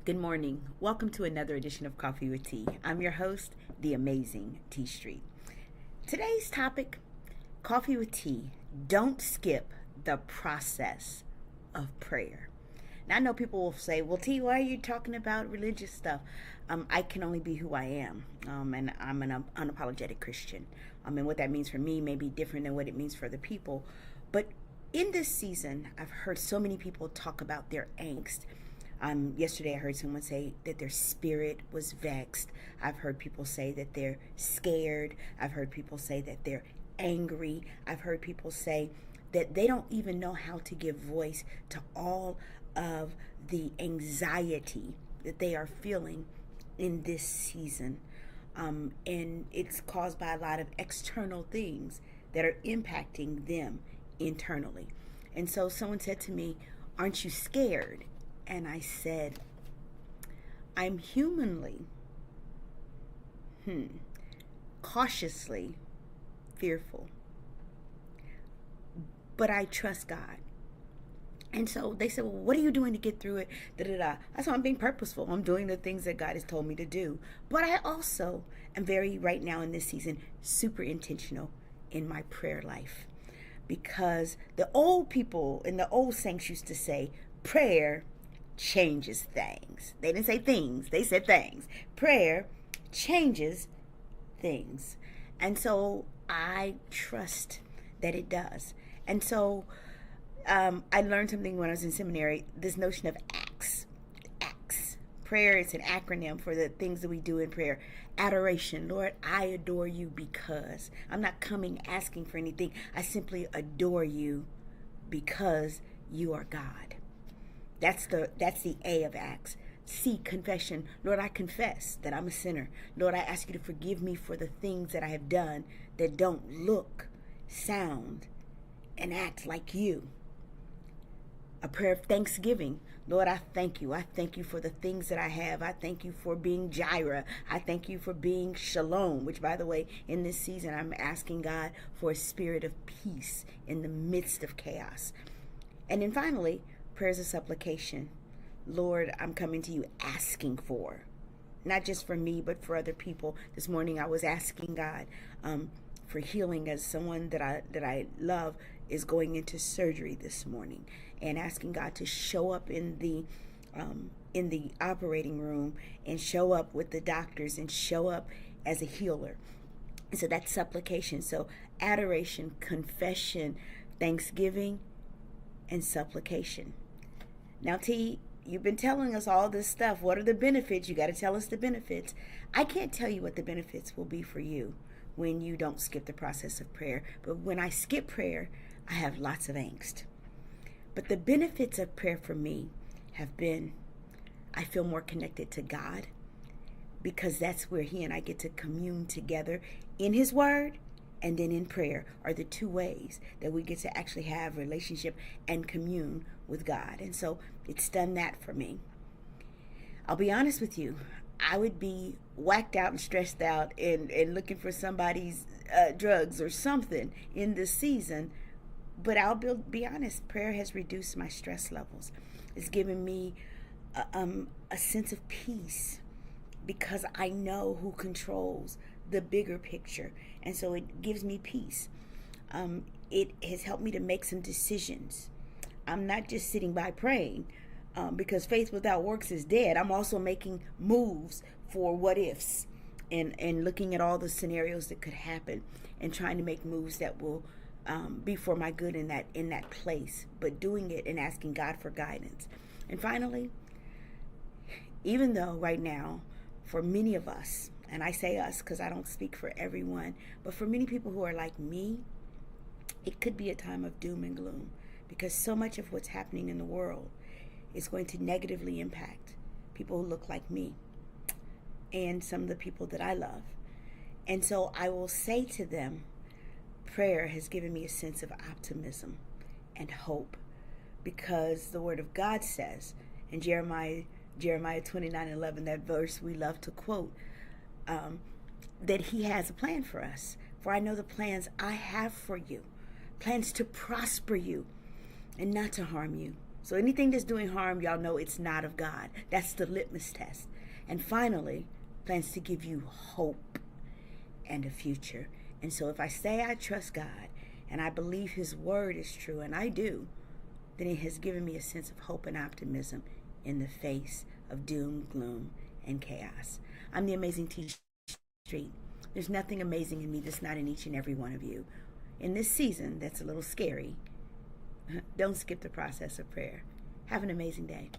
Good morning. Welcome to another edition of Coffee with Tea. I'm your host, the amazing T Street. Today's topic, Coffee with Tea. Don't skip the process of prayer. Now, I know people will say, well, T, why are you talking about religious stuff? I can only be who I am, and I'm an unapologetic Christian. And what that means for me may be different than what it means for other people. But in this season, I've heard so many people talk about their angst. Yesterday I heard someone say that their spirit was vexed. I've heard people say that they're scared. I've heard people say that they're angry. I've heard people say that they don't even know how to give voice to all of the anxiety that they are feeling in this season. And it's caused by a lot of external things that are impacting them internally. And so someone said to me, "Aren't you scared?" And I said, I'm humanly, cautiously fearful, but I trust God. And so they said, well, what are you doing to get through it? I said, I'm being purposeful. I'm doing the things that God has told me to do. But I also am right now in this season, super intentional in my prayer life. Because the old people and the old saints used to say, prayer changes things. They didn't say things, they said things. Prayer changes things. And so I trust that it does. And so I learned something when I was in seminary, this notion of acts. Acts. Prayer is an acronym for the things that we do in prayer. Adoration. Lord, I adore you because I'm not coming asking for anything. I simply adore you because you are God. That's the A of Acts. C, confession. Lord, I confess that I'm a sinner. Lord, I ask you to forgive me for the things that I have done that don't look, sound, and act like you. A prayer of thanksgiving. Lord, I thank you. I thank you for the things that I have. I thank you for being Jireh. I thank you for being Shalom, which, by the way, in this season, I'm asking God for a spirit of peace in the midst of chaos. And then finally, prayers of supplication. Lord, I'm coming to you asking for, not just for me, but for other people. This morning I was asking God for healing, as someone that I love is going into surgery this morning, and asking God to show up in the operating room and show up with the doctors and show up as a healer. And so that's supplication. So adoration, confession, thanksgiving, and supplication. Now, T, you've been telling us all this stuff. What are the benefits? You got to tell us the benefits. I can't tell you what the benefits will be for you when you don't skip the process of prayer. But when I skip prayer, I have lots of angst. But the benefits of prayer for me have been, I feel more connected to God, because that's where He and I get to commune together in His Word. And then in prayer are the two ways that we get to actually have relationship and commune with God. And so it's done that for me. I'll be honest with you. I would be whacked out and stressed out and looking for somebody's drugs or something in this season. But I'll be honest, prayer has reduced my stress levels. It's given me a sense of peace, because I know who controls the bigger picture. And so it gives me peace. It has helped me to make some decisions. I'm not just sitting by praying, because faith without works is dead. I'm also making moves for what ifs, and looking at all the scenarios that could happen, and trying to make moves that will be for my good in that place, but doing it and asking God for guidance. And finally, even though right now, for many of us, and I say us because I don't speak for everyone, but for many people who are like me, it could be a time of doom and gloom, because so much of what's happening in the world is going to negatively impact people who look like me and some of the people that I love. And so I will say to them, prayer has given me a sense of optimism and hope, because the Word of God says in Jeremiah 29:11, that verse we love to quote, that He has a plan for us. For I know the plans I have for you, plans to prosper you and not to harm you, So anything that's doing harm, y'all know it's not of God. That's the litmus test. And finally, plans to give you hope and a future. And so if I say I trust God and I believe his word is true, and I do, then it has given me a sense of hope and optimism in the face of doom, gloom, and chaos. I'm the amazing T Street. There's nothing amazing in me that's not in each and every one of you. In this season that's a little scary, don't skip the process of prayer. Have an amazing day.